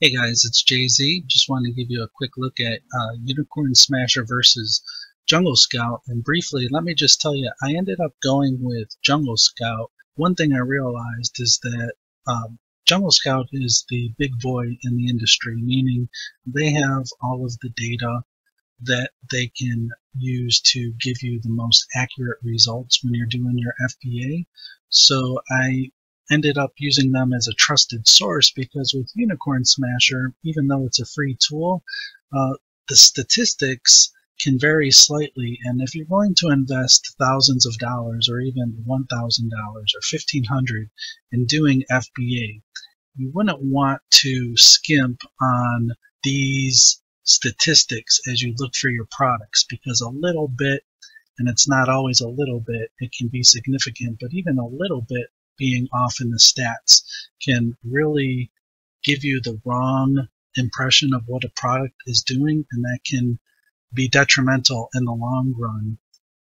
Hey guys, it's Jay-Z. Just wanted to give you a quick look at Unicorn Smasher versus Jungle Scout. And briefly, let me just tell you, I ended up going with Jungle Scout. One thing I realized is that Jungle Scout is the big boy in the industry, meaning they have all of the data that they can use to give you the most accurate results when you're doing your FBA. So I ended up using them as a trusted source because with Unicorn Smasher, even though it's a free tool, the statistics can vary slightly. And if you're going to invest thousands of dollars or even $1,000 or $1,500 in doing FBA, you wouldn't want to skimp on these statistics as you look for your products, because a little bit, and it's not always a little bit, it can be significant, but even a little bit being off in the stats can really give you the wrong impression of what a product is doing, and that can be detrimental in the long run.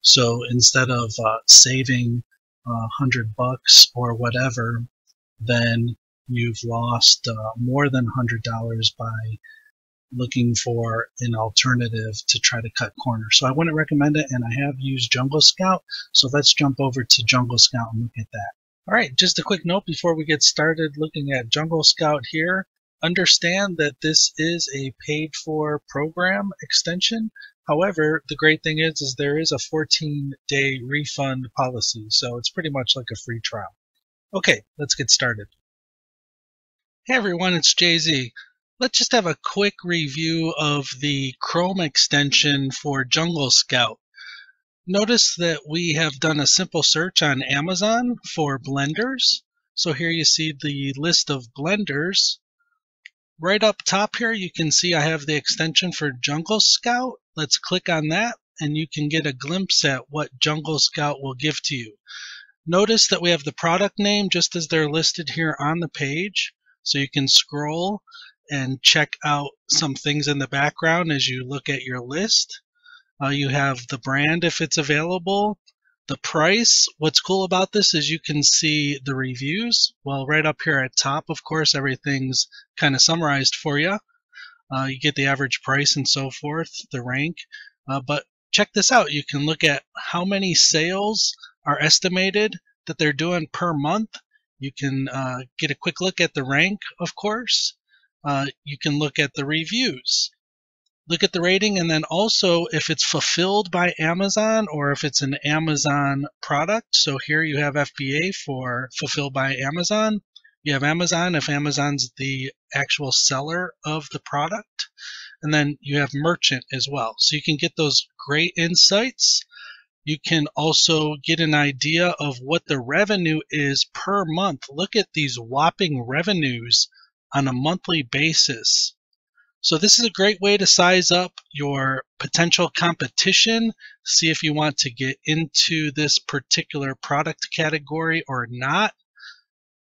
So instead of saving $100 or whatever, then you've lost more than $100 by looking for an alternative to try to cut corners. So I wouldn't recommend it, and I have used Jungle Scout. So let's jump over to Jungle Scout and look at that. All right, just a quick note before we get started looking at Jungle Scout here. Understand that this is a paid-for program extension. However, the great thing is there is a 14-day refund policy, so it's pretty much like a free trial. Okay, let's get started. Hey everyone, it's Jay-Z. Let's just have a quick review of the Chrome extension for Jungle Scout. Notice that we have done a simple search on Amazon for blenders. So here you see the list of blenders. Right up top here, you can see I have the extension for Jungle Scout. Let's click on that, and you can get a glimpse at what Jungle Scout will give to you. Notice that we have the product name just as they're listed here on the page. So you can scroll and check out some things in the background as you look at your list. You have the brand if it's available, the price. What's cool about this is you can see the reviews. Well, right up here at top, of course, everything's kind of summarized for you. You get the average price and so forth, the rank. But check this out. You can look at how many sales are estimated that they're doing per month. You can get a quick look at the rank, of course. You can look at the reviews, look at the rating, and then also if it's fulfilled by Amazon or if it's an Amazon product. So here you have FBA for fulfilled by Amazon. You have Amazon if Amazon's the actual seller of the product. And then you have merchant as well. So you can get those great insights. You can also get an idea of what the revenue is per month. Look at these whopping revenues on a monthly basis. So this is a great way to size up your potential competition, see if you want to get into this particular product category or not.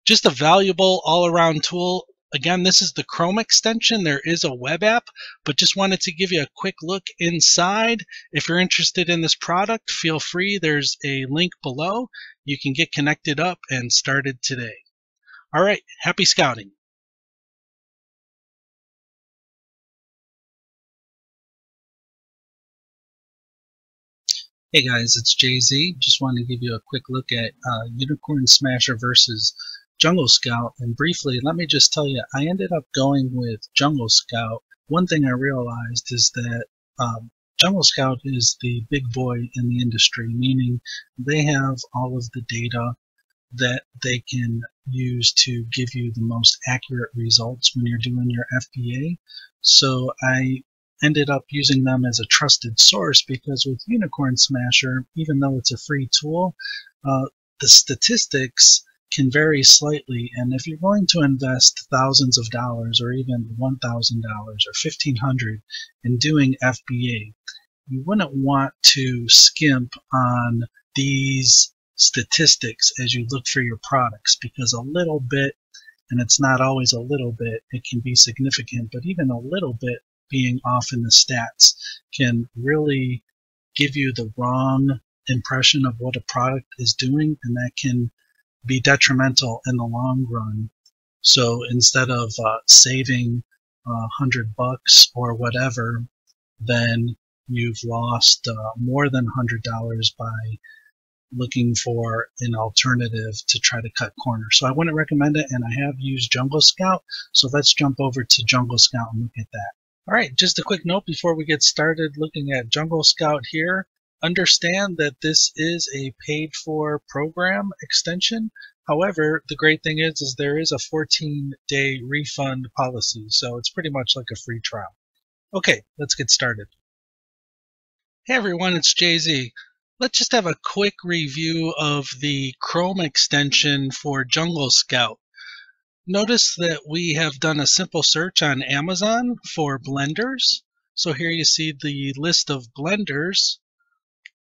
Just a valuable all-around tool. Again, this is the Chrome extension. There is a web app, but just wanted to give you a quick look inside. If you're interested in this product, feel free. There's a link below. You can get connected up and started today. All right, happy scouting. Hey guys, it's Jay-Z. Just wanted to give you a quick look at Unicorn Smasher versus Jungle Scout. And briefly, let me just tell you, I ended up going with Jungle Scout. One thing I realized is that Jungle Scout is the big boy in the industry, meaning they have all of the data that they can use to give you the most accurate results when you're doing your FBA. So I ended up using them as a trusted source because with Unicorn Smasher, even though it's a free tool, the statistics can vary slightly. And if you're going to invest thousands of dollars or even $1,000 or $1,500 in doing FBA, you wouldn't want to skimp on these statistics as you look for your products, because a little bit, and it's not always a little bit, it can be significant, but even a little bit being off in the stats can really give you the wrong impression of what a product is doing, and that can be detrimental in the long run. So instead of saving $100 or whatever, then you've lost more than $100 by looking for an alternative to try to cut corners. So I wouldn't recommend it, and I have used Jungle Scout. So let's jump over to Jungle Scout and look at that. All right, just a quick note before we get started looking at Jungle Scout here. Understand that this is a paid-for program extension. However, the great thing is there is a 14-day refund policy, so it's pretty much like a free trial. Okay, let's get started. Hey everyone, it's JZ. Let's just have a quick review of the Chrome extension for Jungle Scout. Notice that we have done a simple search on Amazon for blenders. So here you see the list of blenders.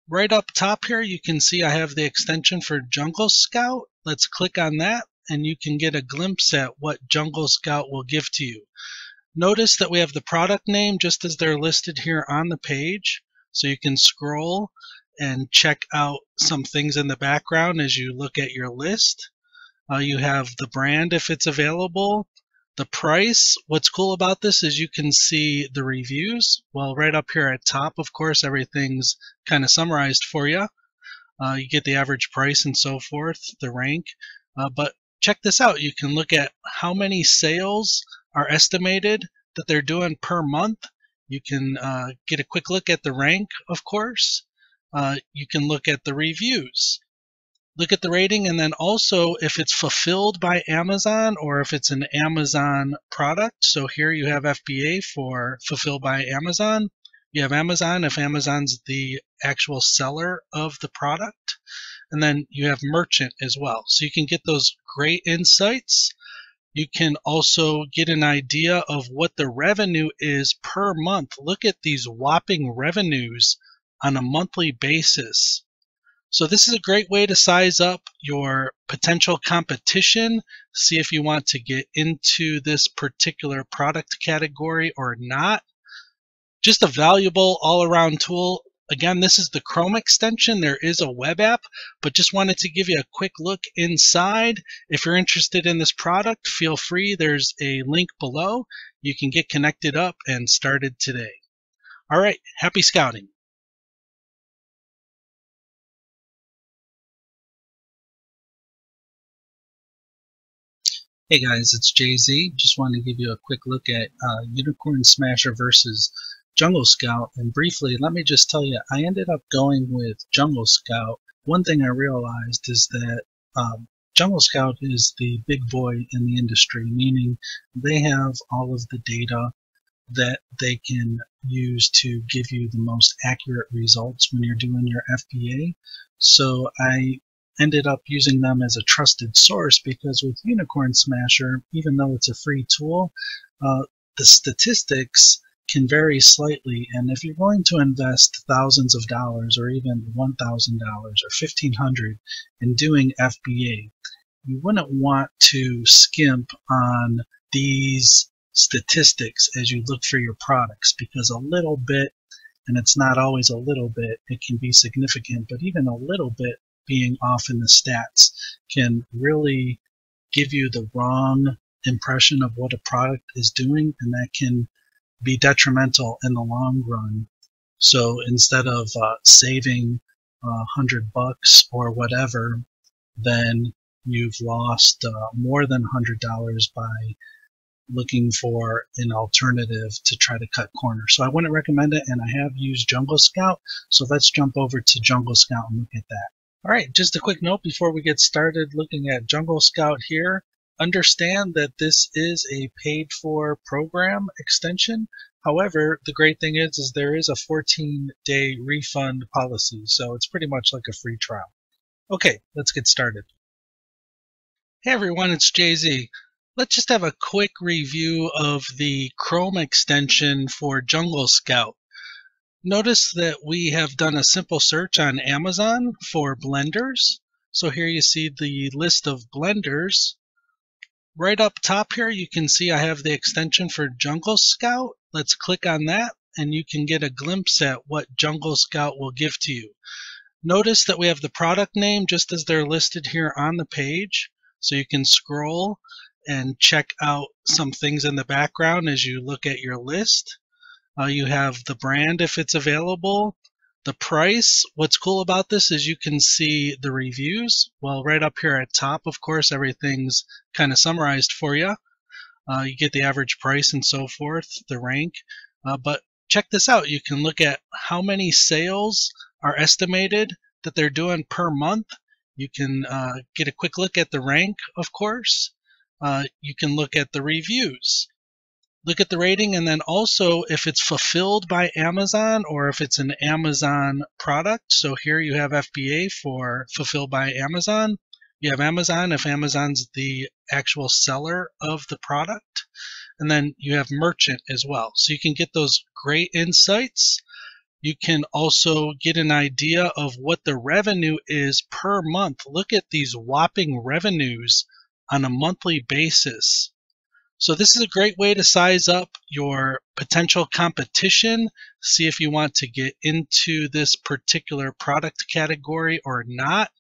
Right up top here, you can see I have the extension for Jungle Scout. Let's click on that, and you can get a glimpse at what Jungle Scout will give to you. Notice that we have the product name just as they're listed here on the page. So you can scroll and check out some things in the background as you look at your list. You have the brand if it's available, the price. What's cool about this is you can see the reviews. Well, right up here at top, of course, everything's kind of summarized for you. You get the average price and so forth, the rank. But check this out. You can look at how many sales are estimated that they're doing per month. You can get a quick look at the rank, of course. You can look at the reviews. Look at the rating, and then also if it's fulfilled by Amazon or if it's an Amazon product. So here you have FBA for fulfilled by Amazon. You have Amazon if Amazon's the actual seller of the product. And then you have merchant as well. So you can get those great insights. You can also get an idea of what the revenue is per month. Look at these whopping revenues on a monthly basis. So this is a great way to size up your potential competition, see if you want to get into this particular product category or not. Just a valuable all-around tool. Again, this is the Chrome extension. There is a web app, but just wanted to give you a quick look inside. If you're interested in this product, feel free. There's a link below. You can get connected up and started today. All right, happy scouting. Hey guys, it's JZ. Just wanted to give you a quick look at Unicorn Smasher versus Jungle Scout. And briefly, let me just tell you, I ended up going with Jungle Scout. One thing I realized is that Jungle Scout is the big boy in the industry, meaning they have all of the data that they can use to give you the most accurate results when you're doing your FBA. So I ended up using them as a trusted source because with Unicorn Smasher, even though it's a free tool, the statistics can vary slightly. And if you're going to invest thousands of dollars or even $1,000 or $1,500 in doing FBA, you wouldn't want to skimp on these statistics as you look for your products, because a little bit, and it's not always a little bit, it can be significant, but even a little bit being off in the stats can really give you the wrong impression of what a product is doing, and that can be detrimental in the long run. So instead of saving $100 or whatever, then you've lost more than $100 by looking for an alternative to try to cut corners. So I wouldn't recommend it, and I have used Jungle Scout. So let's jump over to Jungle Scout and look at that. All right, just a quick note before we get started looking at Jungle Scout here. Understand that this is a paid-for program extension. However, the great thing is there is a 14-day refund policy, so it's pretty much like a free trial. Okay, let's get started. Hey everyone, it's JZ. Let's just have a quick review of the Chrome extension for Jungle Scout. Notice that we have done a simple search on Amazon for blenders. So here you see the list of blenders. Right up top here, you can see I have the extension for Jungle Scout. Let's click on that, and you can get a glimpse at what Jungle Scout will give to you. Notice that we have the product name just as they're listed here on the page. So you can scroll and check out some things in the background as you look at your list. You have the brand if it's available, the price. What's cool about this is you can see the reviews. Well, right up here at top, of course, everything's kind of summarized for you. You get the average price and so forth, the rank. But check this out. You can look at how many sales are estimated that they're doing per month. You can get a quick look at the rank, of course. You can look at the reviews. Look at the rating, and then also if it's fulfilled by Amazon or if it's an Amazon product. So here you have FBA for fulfilled by Amazon. You have Amazon if Amazon's the actual seller of the product. And then you have merchant as well. So you can get those great insights. You can also get an idea of what the revenue is per month. Look at these whopping revenues on a monthly basis. So this is a great way to size up your potential competition, see if you want to get into this particular product category or not.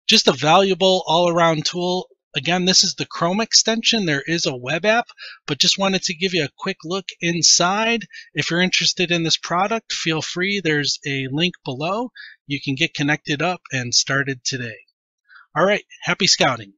Just a valuable all-around tool. Again, this is the Chrome extension. There is a web app, but just wanted to give you a quick look inside. If you're interested in this product, feel free. There's a link below. You can get connected up and started today. All right, happy scouting.